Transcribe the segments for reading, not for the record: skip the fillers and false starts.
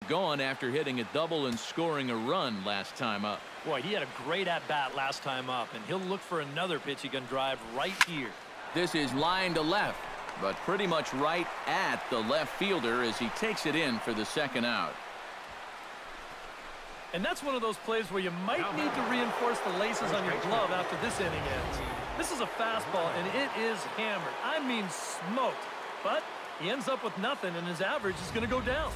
going after hitting a double and scoring a run last time up. Boy, he had a great at-bat last time up, and he'll look for another pitch he can drive right here. This is line to left, but pretty much right at the left fielder as he takes it in for the second out. And that's one of those plays where you might need to reinforce the laces on your glove after this inning ends. This is a fastball, and it is hammered. I mean smoked. But he ends up with nothing, and his average is going to go down.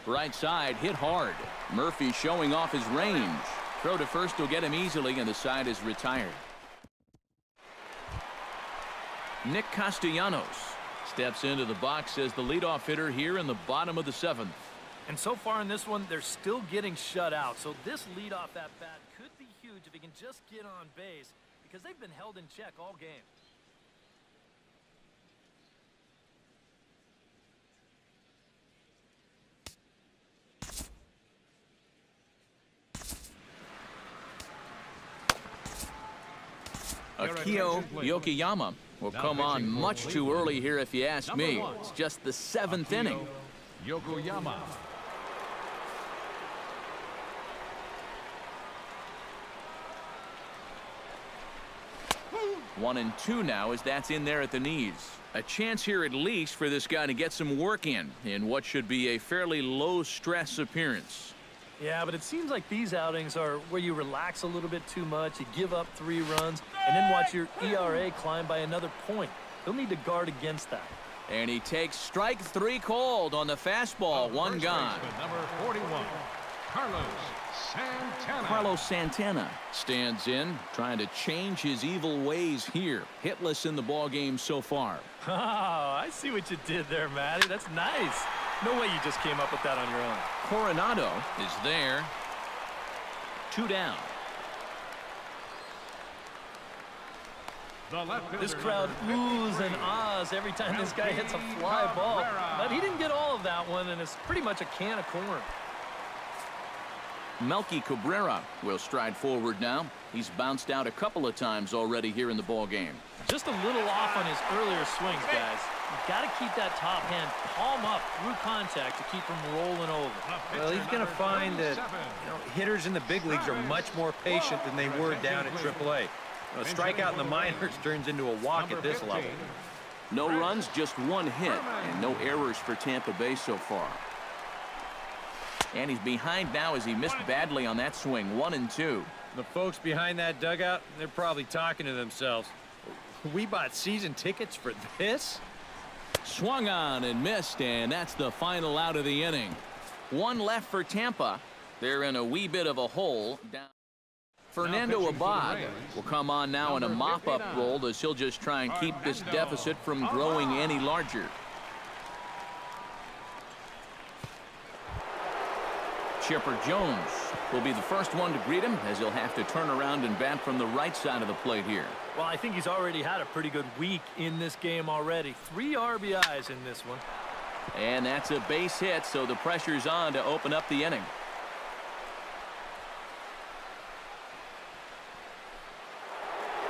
Right side hit hard. Murphy showing off his range. Throw to first will get him easily, and the side is retired. Nick Castellanos steps into the box as the leadoff hitter here in the bottom of the seventh. And so far in this one, they're still getting shut out. So this leadoff at bat could be huge if he can just get on base, because they've been held in check all game. Akio Yokoyama will come on much too early here if you ask me. It's just the seventh inning. Yokoyama. 1-2 now as that's in there at the knees. A chance here at least for this guy to get some work in what should be a fairly low stress appearance. Yeah, but it seems like these outings are where you relax a little bit too much, you give up 3 runs, and then watch your ERA climb by another point. He'll need to guard against that. And he takes strike 3 called on the fastball. One gone. Number 41, Carlos Santana stands in, trying to change his evil ways here. Hitless in the ball game so far. Oh, I see what you did there, Matty. That's nice. No way you just came up with that on your own. Coronado is there. 2 down. This crowd oohs and ahs every time this guy hits a fly ball. But he didn't get all of that one, and it's pretty much a can of corn. Melky Cabrera will stride forward now. He's bounced out a couple of times already here in the ball game. Just a little off on his earlier swings, guys. You've got to keep that top hand palm up through contact to keep him rolling over. Well, he's going to find that hitters in the big leagues are much more patient than they were down at AAA. A strikeout in the minors turns into a walk at this level. No runs, just 1 hit, and no errors for Tampa Bay so far. And he's behind now as he missed badly on that swing. 1-2. The folks behind that dugout, they're probably talking to themselves. We bought season tickets for this? Swung on and missed, and that's the final out of the inning. 1 left for Tampa. They're in a wee bit of a hole. Down. Fernando Abad will come on now in a mop-up role as he'll just try and keep this deficit from growing any larger. Chipper Jones will be the first one to greet him as he'll have to turn around and bat from the right side of the plate here. Well, I think he's already had a pretty good week in this game already. 3 RBIs in this one. And that's a base hit, so the pressure's on to open up the inning.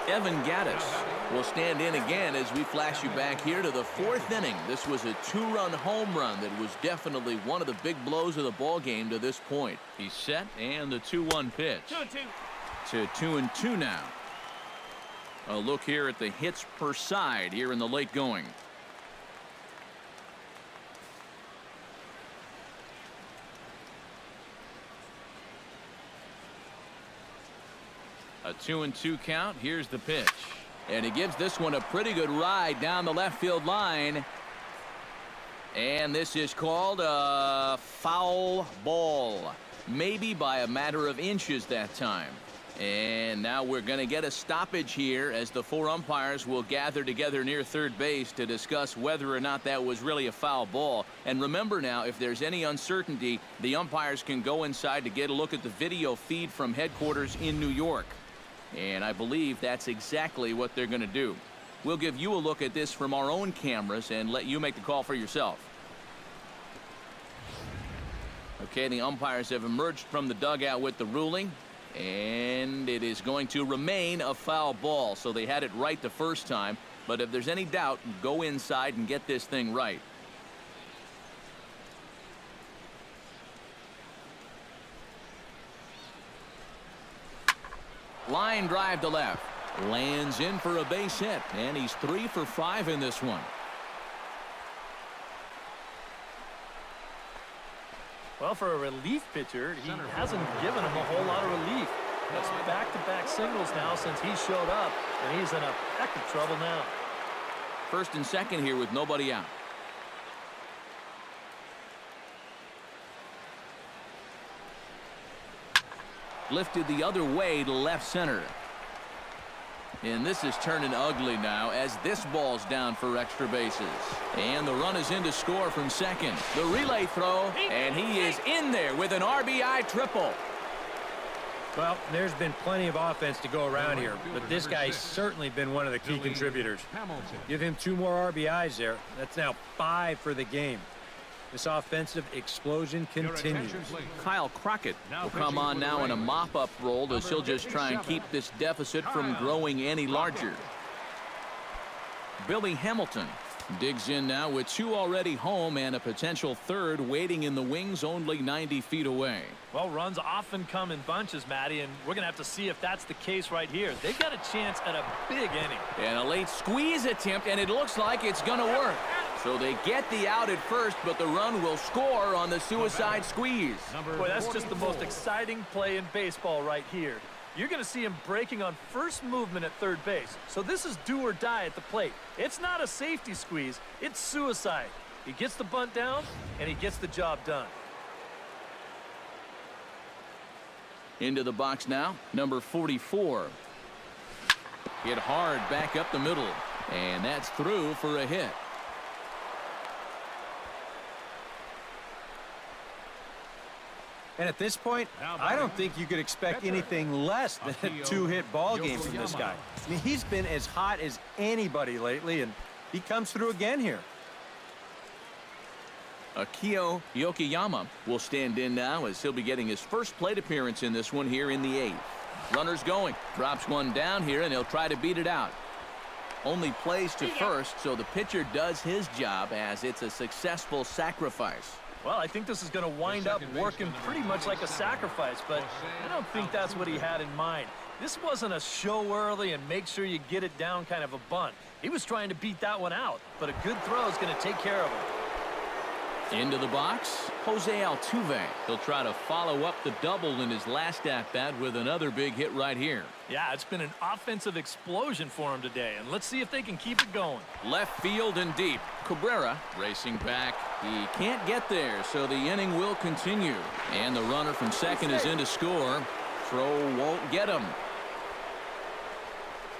Evan Gattis will stand in again as we flash you back here to the 4th inning. This was a 2-run home run that was definitely one of the big blows of the ball game to this point. He's set, and the 2-1 pitch. 2-2. To 2-2 now. A look here at the hits per side here in the late going. A 2-2 count. Here's the pitch. And he gives this one a pretty good ride down the left field line. And this is called a foul ball. Maybe by a matter of inches that time. And now we're going to get a stoppage here as the 4 umpires will gather together near third base to discuss whether or not that was really a foul ball. And remember now, if there's any uncertainty, the umpires can go inside to get a look at the video feed from headquarters in New York. And I believe that's exactly what they're going to do. We'll give you a look at this from our own cameras and let you make the call for yourself. Okay, the umpires have emerged from the dugout with the ruling. And it is going to remain a foul ball. So they had it right the first time. But if there's any doubt, go inside and get this thing right. Line drive to left. Lands in for a base hit. And he's 3 for 5 in this one. Well, for a relief pitcher, he hasn't given him a whole lot of relief. That's back-to-back singles now since he showed up, and he's in a heck of trouble now. First and second here with nobody out. Lifted the other way to left center. And this is turning ugly now as this ball's down for extra bases. And the run is in to score from second. The relay throw, and he is in there with an RBI triple. Well, there's been plenty of offense to go around here, but this guy's certainly been one of the key contributors. Give him 2 more RBIs there. That's now 5 for the game. This offensive explosion continues. Kyle Crockett will come on now in a mop-up role as he'll just try and keep this deficit from growing any larger. Billy Hamilton digs in now with 2 already home and a potential third waiting in the wings only 90 feet away. Well, runs often come in bunches, Matty, and we're going to have to see if that's the case right here. They've got a chance at a big inning. And a late squeeze attempt, and it looks like it's going to work. So they get the out at first, but the run will score on the suicide squeeze. Boy, that's just the most exciting play in baseball right here. You're going to see him breaking on first movement at third base. So this is do or die at the plate. It's not a safety squeeze. It's suicide. He gets the bunt down, and he gets the job done. Into the box now, number 44. Hit hard back up the middle, and that's through for a hit. And at this point, I don't think you could expect anything less than a 2-hit ball game from this guy. I mean, he's been as hot as anybody lately, and he comes through again here. Akio Yokoyama will stand in now as he'll be getting his first plate appearance in this one here in the 8th. Runners going. Drops one down here, and he'll try to beat it out. Only plays to first, so the pitcher does his job as it's a successful sacrifice. Well, I think this is going to wind up working pretty much like a sacrifice, but I don't think that's what he had in mind. This wasn't a show early and make sure you get it down kind of a bunt. He was trying to beat that one out, but a good throw is going to take care of him. Into the box, Jose Altuve. He'll try to follow up the double in his last at-bat with another big hit right here. Yeah, it's been an offensive explosion for him today, and let's see if they can keep it going. Left field and deep. Cabrera racing back. He can't get there, so the inning will continue. And the runner from second is in to score. Throw won't get him.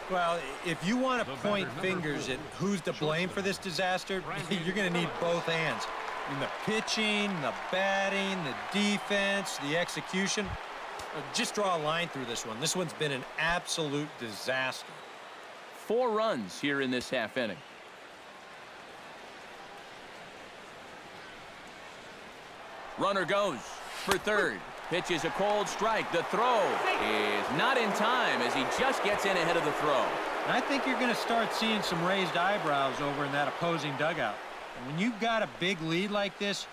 Well, if you want to point fingers at who's to blame for this disaster, you're going to need both hands. In the pitching, the batting, the defense, the execution. Just draw a line through this one. This one's been an absolute disaster. 4 runs here in this half inning. Runner goes for third. Pitches a cold strike. The throw is not in time as he just gets in ahead of the throw. And I think you're going to start seeing some raised eyebrows over in that opposing dugout. When you've got a big lead like this,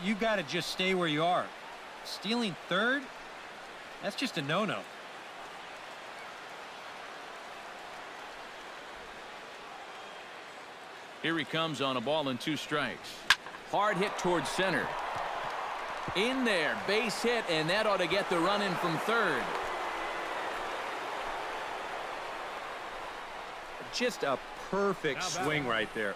you've got to just stay where you are. Stealing third? That's just a no-no. Here he comes on a ball and 2 strikes. Hard hit towards center. In there, base hit, and that ought to get the run in from third. Just a perfect swing right there.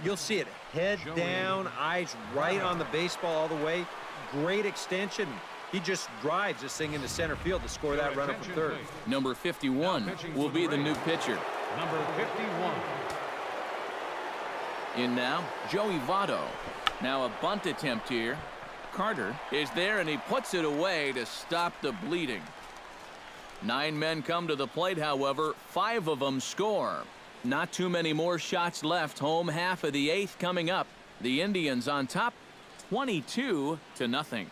You'll see it head down, eyes right on the baseball all the way. Great extension. He just drives this thing into center field to score that runner from third. Number 51 will be the new pitcher. Number 51. In now, Joey Votto. Now a bunt attempt here. Carter is there, and he puts it away to stop the bleeding. 9 men come to the plate, however. 5 of them score. Not too many more shots left. Home half of the 8th coming up. The Indians on top, 22-0.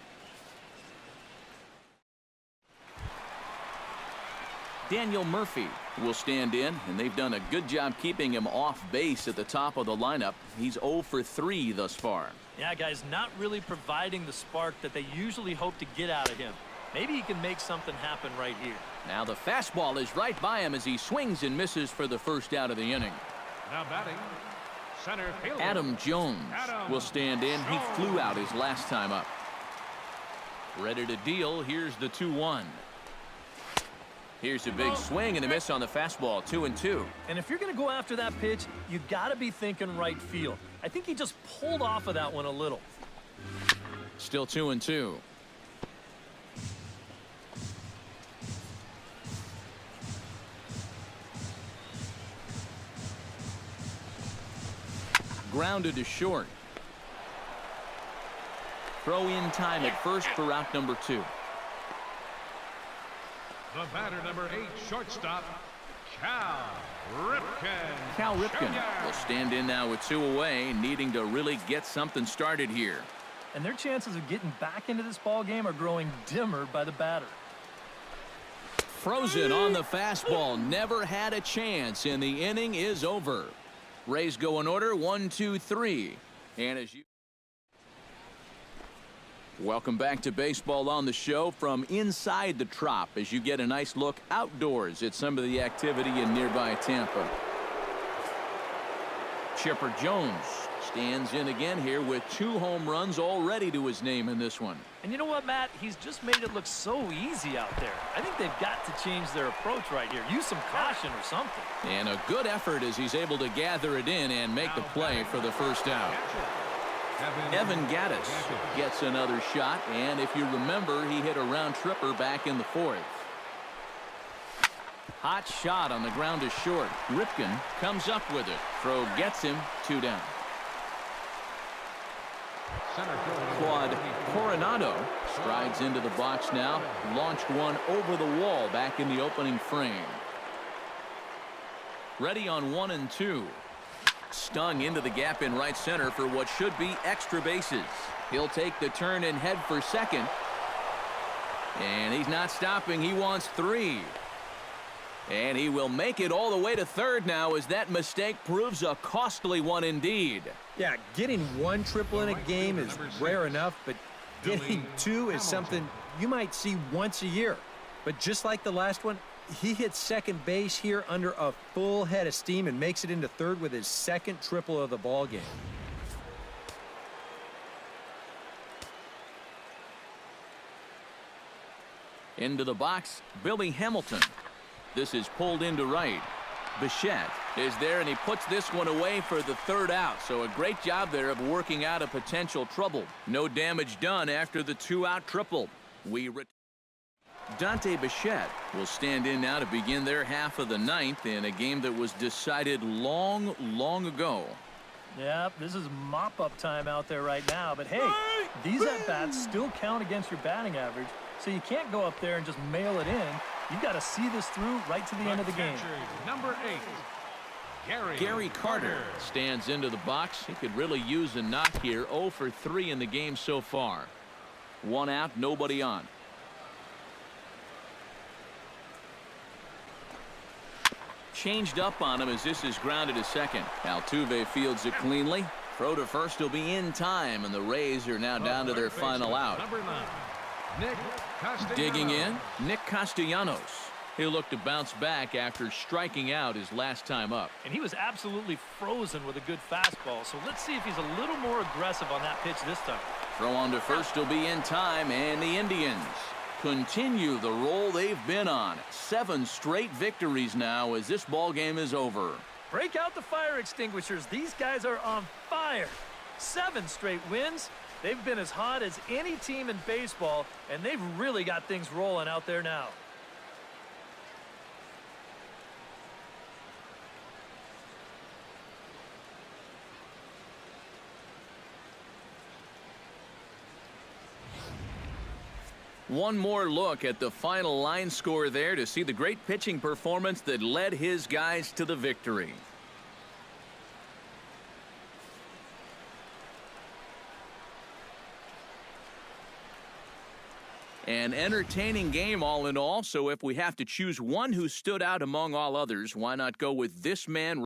Daniel Murphy will stand in, and they've done a good job keeping him off base at the top of the lineup. He's 0 for 3 thus far. Yeah, guys, not really providing the spark that they usually hope to get out of him. Maybe he can make something happen right here. Now the fastball is right by him as he swings and misses for the first out of the inning. Now batting, center fielder Adam Jones will stand in. He flew out his last time up. Ready to deal. Here's the 2-1. Here's a big swing and a miss on the fastball. 2-2. And if you're going to go after that pitch, you got to be thinking right field. I think he just pulled off of that one a little. Still 2-2. Grounded to short. Throw in time at first for out number 2. The batter, number 8, shortstop, Cal Ripken. Cal Ripken Jr. will stand in now with 2 away, needing to really get something started here. And their chances of getting back into this ball game are growing dimmer by the batter. Frozen on the fastball. Never had a chance, and the inning is over. Rays go in order 1, 2, 3. And as you welcome back to Baseball on the Show from inside the Trop as you get a nice look outdoors at some of the activity in nearby Tampa. Chipper Jones stands in again here with 2 home runs already to his name in this one. And you know what, Matt? He's just made it look so easy out there. I think they've got to change their approach right here. Use some caution or something. And a good effort as he's able to gather it in and make the play for the first out. Evan Gattis gets another shot, and if you remember, he hit a round tripper back in the 4th. Hot shot on the ground to short. Ripken comes up with it. Throw gets him. 2 down. Claude Coronado strides into the box now. Launched one over the wall back in the opening frame. Ready on 1 and 2. Stung into the gap in right center for what should be extra bases. He'll take the turn and head for second. And he's not stopping. He wants 3. And he will make it all the way to third now as that mistake proves a costly one indeed. Yeah, getting 1 triple in a game is rare enough, but getting 2 is something you might see once a year. But just like the last one, he hits second base here under a full head of steam and makes it into third with his 2nd triple of the ball game. Into the box, Billy Hamilton. This is pulled into right. Bichette is there, and he puts this one away for the 3rd out. So a great job there of working out a potential trouble. No damage done after the 2-out triple. Dante Bichette will stand in now to begin their half of the 9th in a game that was decided long, long ago. Yeah, this is mop-up time out there right now. But hey, these at-bats still count against your batting average, so you can't go up there and just mail it in. You've got to see this through right to the end of the game. Number 8, Gary Carter stands into the box. He could really use a knock here. 0 for 3 in the game so far. 1 out, nobody on. Changed up on him as this is grounded to second. Altuve fields it cleanly. Throw to first will be in time, and the Rays are now down to their final out. Number 9, Nick Castellanos. Digging in, Nick Castellanos. He'll look to bounce back after striking out his last time up. And he was absolutely frozen with a good fastball. So let's see if he's a little more aggressive on that pitch this time. Throw on to first will be in time, and the Indians continue the roll they've been on. 7 straight victories now as this ball game is over. Break out the fire extinguishers. These guys are on fire. 7 straight wins. They've been as hot as any team in baseball, and they've really got things rolling out there now. One more look at the final line score there to see the great pitching performance that led his guys to the victory. An entertaining game all in all, so if we have to choose one who stood out among all others, why not go with this man